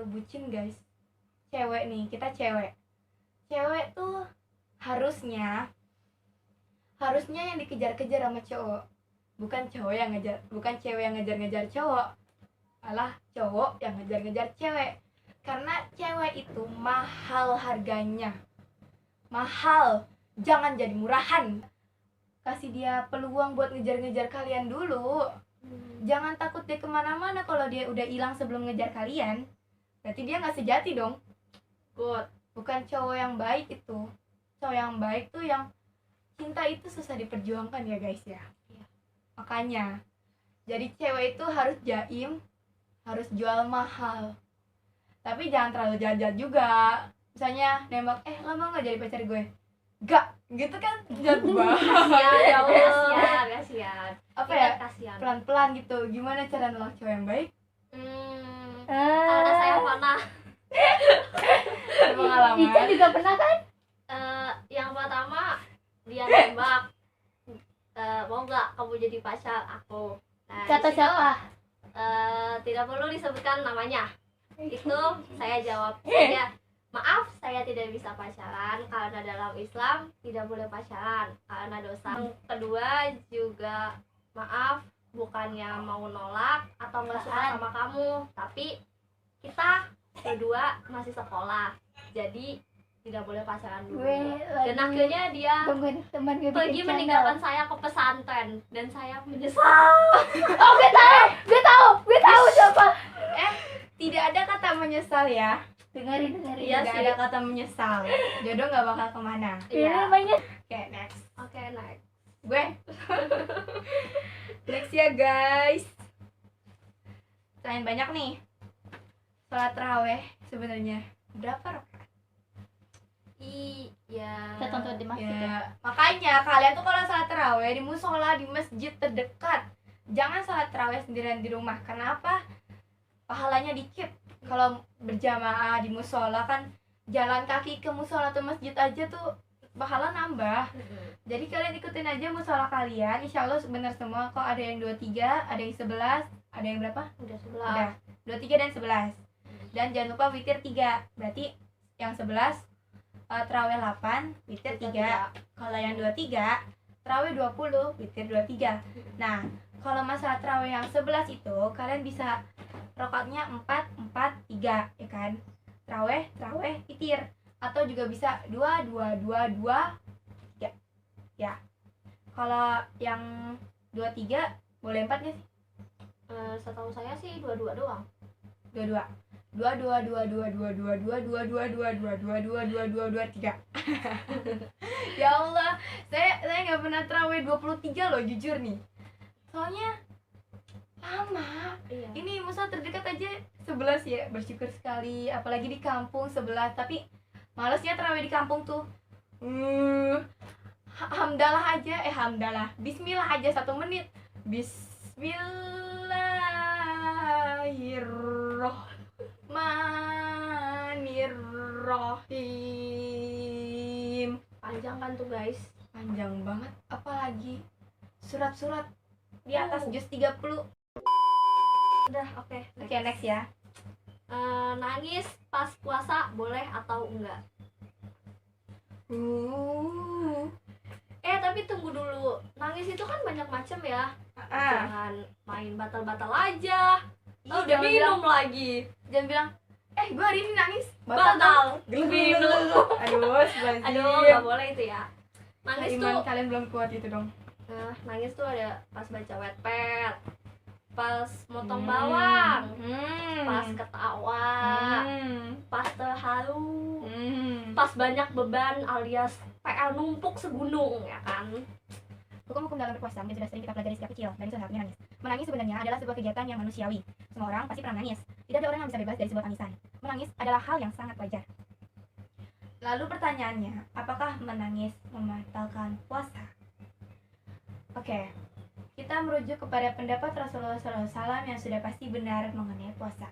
terlalu bucin guys. Cewek nih, kita cewek tuh harusnya yang dikejar-kejar sama cowok, bukan cowok yang ngejar, bukan cewek yang ngejar-ngejar cowok, malah cowok yang ngejar-ngejar cewek. Karena cewek itu mahal harganya, mahal, jangan jadi murahan. Kasih dia peluang buat ngejar-ngejar kalian dulu. Jangan takut dia kemana-mana. Kalau dia udah hilang sebelum ngejar kalian, berarti dia nggak sejati dong. Good. Bukan cowok yang baik itu. Cowok yang baik tuh yang cinta itu susah diperjuangkan ya guys ya. Makanya jadi cewek itu harus jaim, harus jual mahal, tapi jangan terlalu jahat juga. Misalnya nembak, lo mau nggak jadi pacar gue? Gak, gitu kan jahat banget. Kasihan. Apa ya? Kasihan. Pelan-pelan gitu. Gimana cara nolak cowok yang baik? Karena saya pernah. Pengalaman. Ica juga pernah kan? Yang pertama dia nembak, mau nggak kamu jadi pacar aku? Nah, Kata disitu, siapa? tidak perlu disebutkan namanya. Itu saya jawab saja, maaf saya tidak bisa pacaran karena dalam Islam tidak boleh pacaran karena dosa. Yang kedua juga maaf, bukannya mau nolak atau nggak suka sama kamu, tapi kita berdua masih sekolah, jadi tidak boleh pacaran dulu. Dan akhirnya dia teman gue pergi meninggalkan saya ke pesantren dan saya menyesal. Oh, gue tahu siapa. Tidak ada kata menyesal ya. Dengerin. Iya Tidak sih. ada kata menyesal. Jodoh nggak bakal kemana. Iya namanya. Oke, next. Oke, next. Gue next ya guys. Selain banyak nih, sholat taraweh sebenarnya berapa rakaat? Iya. Kita tonton di masjid ya. Makanya kalian tuh kalau sholat taraweh di musola, di masjid terdekat, jangan sholat taraweh sendirian di rumah. Kenapa? Pahalanya dikit. Kalau berjamaah di musola kan jalan kaki ke musola atau masjid aja tuh pahala nambah. Jadi kalian ikutin aja musola kalian, insya Allah benar semua. Kok ada yang 23, ada yang 11, ada yang berapa? Udah 11. Udah, 23 dan 11. Dan jangan lupa witir 3. Berarti yang 11 tarawih 8, witir 3. Kalau yang 23, tarawih 20, witir 23. Nah, kalau masalah tarawih yang 11 itu kalian bisa rakaatnya 4, 4, 3, ya kan? Tarawih, witir. Atau juga bisa 2, 2, 2, 2, 3. Ya. Kalau yang 23 boleh 4 nggak sih? Setahu saya sih 22 doang. 22. 2 2 2 2 2 2 2 2 2 2 2 2 2 2 2 2 3. Ya Allah, saya nggak pernah tarawih 23 loh jujur nih. Soalnya lama. Iya. Ini musola terdekat aja 11 ya, bersyukur sekali. Apalagi di kampung 11, tapi malesnya tarawih di kampung tuh. Hamdalah aja, hamdalah. Bismillah aja 1 menit. Bismillahirrahmanirrahim. Panjang kan tuh guys. Panjang banget, apalagi surat-surat di atas juz 30. Udah, oke. Oke, next ya. Nangis pas puasa boleh atau enggak? Tapi tunggu dulu. Nangis itu kan banyak macam ya. Jangan main batal-batal aja. Udah jangan minum bilang- lagi. Jangan bilang, gue hari ini nangis. Batal. Minum. Aduh, sebazim. Aduh, nggak boleh itu ya. Nangis Iman tuh, kalian belum kuat itu dong. nangis tuh ada pas baca Wattpad, pas motong bawang, pas ketawa, pas terharu, pas banyak beban alias PR numpuk segunung, ya kan? Hukum-hukum dalam berpuasa mungkin sudah sering kita pelajari sejak kecil, dan itu salah satunya nangis. Menangis sebenarnya adalah sebuah kegiatan yang manusiawi. Semua orang pasti pernah nangis. Tidak ada orang yang bisa bebas dari sebuah tangisan. Menangis adalah hal yang sangat wajar. Lalu pertanyaannya, apakah menangis membatalkan puasa? Oke, kita merujuk kepada pendapat Rasulullah SAW yang sudah pasti benar mengenai puasa.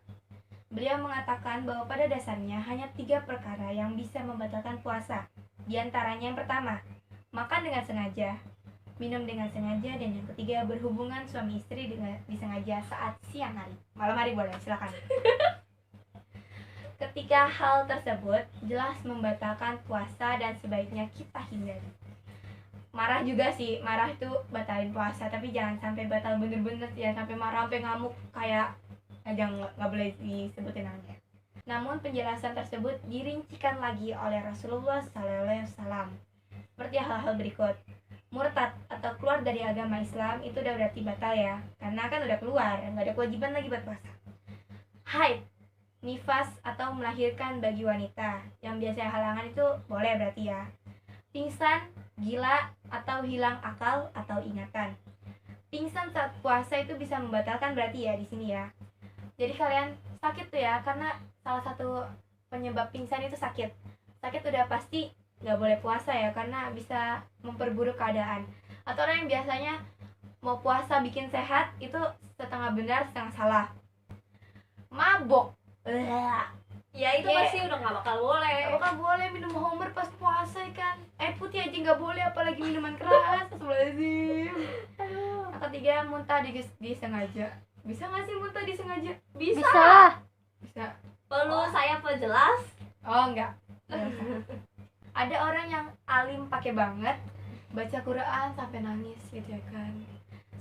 Beliau mengatakan bahwa pada dasarnya hanya 3 perkara yang bisa membatalkan puasa. Di antaranya yang pertama, makan dengan sengaja, minum dengan sengaja, dan yang ketiga berhubungan suami istri dengan disengaja saat siang hari. Malam hari boleh, silakan. Ketiga hal tersebut jelas membatalkan puasa dan sebaiknya kita hindari. Marah juga sih, marah itu batalin puasa, tapi jangan sampai batal bener-bener, ya sampai marah sampai ngamuk kayak jangan, nggak boleh disebutin namanya. Namun penjelasan tersebut dirincikan lagi oleh Rasulullah SAW seperti hal-hal berikut. Murtad atau keluar dari agama Islam itu udah berarti batal ya, karena kan udah keluar, nggak ada kewajiban lagi buat puasa. Haid, nifas atau melahirkan bagi wanita yang biasanya halangan itu boleh berarti ya. Pingsan, gila, atau hilang akal atau ingatan. Pingsan saat puasa itu bisa membatalkan berarti ya di sini ya. Jadi kalian sakit tuh ya, karena salah satu penyebab pingsan itu sakit. Sakit udah pasti nggak boleh puasa ya, karena bisa memperburuk keadaan. Atau orang yang biasanya mau puasa bikin sehat itu setengah benar setengah salah. Mabok, Ya itu Ye. pasti udah nggak bakal boleh. nggak bakal boleh minum homer pas puasa kan. Air putih aja nggak boleh, apalagi minuman keras. Astagfirullahaladzim. Yang ketiga, muntah disengaja. Bisa nggak sih muntah disengaja? Bisa. Bisa lah. Bisa. Perlu saya perjelas? Oh enggak. Nggak usah. Ada orang yang alim pakai banget, baca Quran sampai nangis gitu ya kan.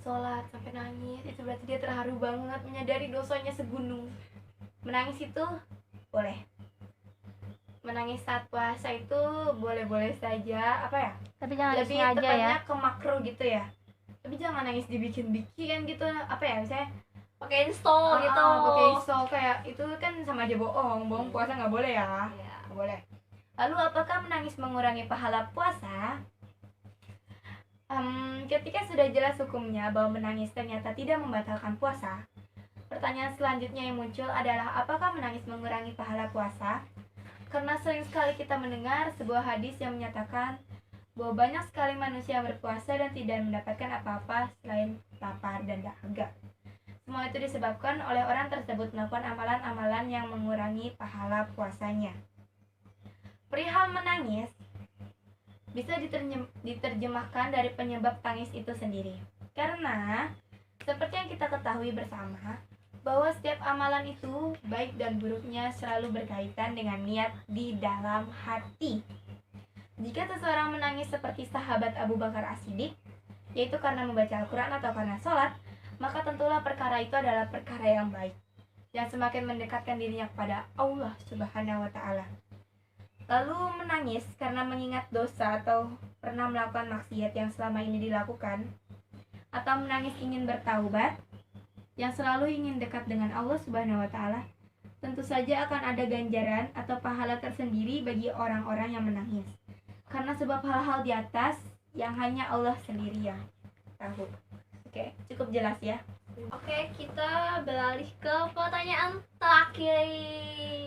Sholat sampai nangis, itu berarti dia terharu banget, menyadari dosanya segunung. Menangis itu boleh. Menangis saat puasa itu boleh-boleh saja, apa ya? Tapi jangan Lebih disengaja ya. tepatnya ke makro gitu ya. Tapi jangan nangis dibikin-bikin gitu, apa ya? Misalnya Pakai install gitu. pakai iso kayak itu kan sama aja bohong puasa nggak boleh ya. Iya. Nggak boleh. Lalu apakah menangis mengurangi pahala puasa? Ketika sudah jelas hukumnya bahwa menangis ternyata tidak membatalkan puasa, pertanyaan selanjutnya yang muncul adalah apakah menangis mengurangi pahala puasa? Karena sering sekali kita mendengar sebuah hadis yang menyatakan bahwa banyak sekali manusia yang berpuasa dan tidak mendapatkan apa-apa selain lapar dan dahaga. Semua itu disebabkan oleh orang tersebut melakukan amalan-amalan yang mengurangi pahala puasanya. Perihal menangis bisa diterjemahkan dari penyebab tangis itu sendiri. Karena seperti yang kita ketahui bersama bahwa setiap amalan itu baik dan buruknya selalu berkaitan dengan niat di dalam hati. Jika seseorang menangis seperti sahabat Abu Bakar As-Siddiq, yaitu karena membaca Al-Quran atau karena sholat, maka tentulah perkara itu adalah perkara yang baik yang semakin mendekatkan dirinya kepada Allah Subhanahu wa Ta'ala. Lalu menangis karena mengingat dosa atau pernah melakukan maksiat yang selama ini dilakukan, atau menangis ingin bertaubat yang selalu ingin dekat dengan Allah Subhanahu wa Ta'ala, tentu saja akan ada ganjaran atau pahala tersendiri bagi orang-orang yang menangis, karena sebab hal-hal di atas yang hanya Allah sendiri yang tahu. Oke, cukup jelas ya. Oke, kita beralih ke pertanyaan terakhir.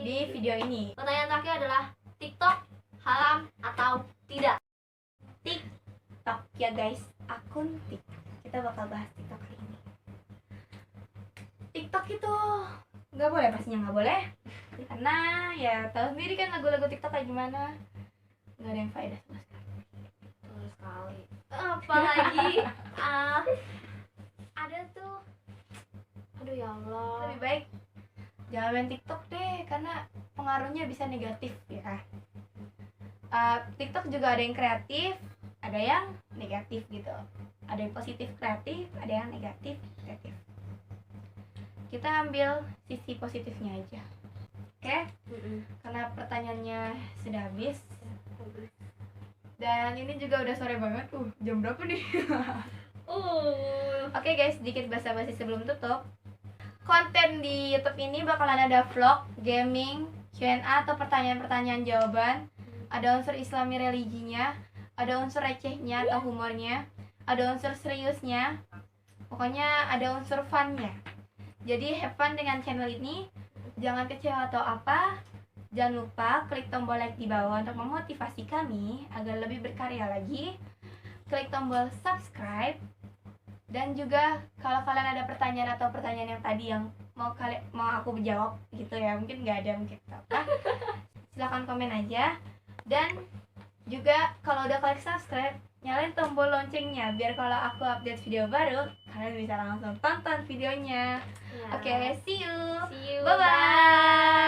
Di video ini, Pertanyaan terakhir adalah TikTok haram atau tidak? TikTok ya guys, akun TikTok. Kita bakal bahas TikTok kali ini. TikTok itu nggak boleh, pastinya nggak boleh. Karena ya tahu sendiri kan lagu-lagu TikTok kayak gimana, nggak ada yang faedah sama sekali. Betul sekali. Apalagi ada tuh, aduh ya Allah. Lebih baik jangan main TikTok deh, karena pengaruhnya bisa negatif ya. TikTok juga ada yang kreatif, ada yang negatif gitu. Ada yang positif kreatif, ada yang negatif kreatif. Kita ambil sisi positifnya aja, oke? Karena pertanyaannya sudah habis dan ini juga udah sore banget. Jam berapa nih? Oke guys, sedikit basa-basi sebelum tutup. Konten di YouTube ini bakalan ada vlog, gaming, Q&A atau pertanyaan-pertanyaan jawaban. Ada unsur Islami religinya, ada unsur recehnya atau humornya, ada unsur seriusnya. Pokoknya ada unsur funnya. Jadi have fun dengan channel ini. Jangan kecewa atau apa. Jangan lupa klik tombol like di bawah untuk memotivasi kami agar lebih berkarya lagi. Klik tombol subscribe. Dan juga kalau kalian ada pertanyaan atau pertanyaan yang tadi yang mau aku jawab gitu ya, mungkin nggak ada, mungkin apa, silahkan komen aja. Dan juga kalau udah klik subscribe, nyalain tombol loncengnya biar kalau aku update video baru kalian bisa langsung tonton videonya. Ya. Oke, see you. See you. Bye bye.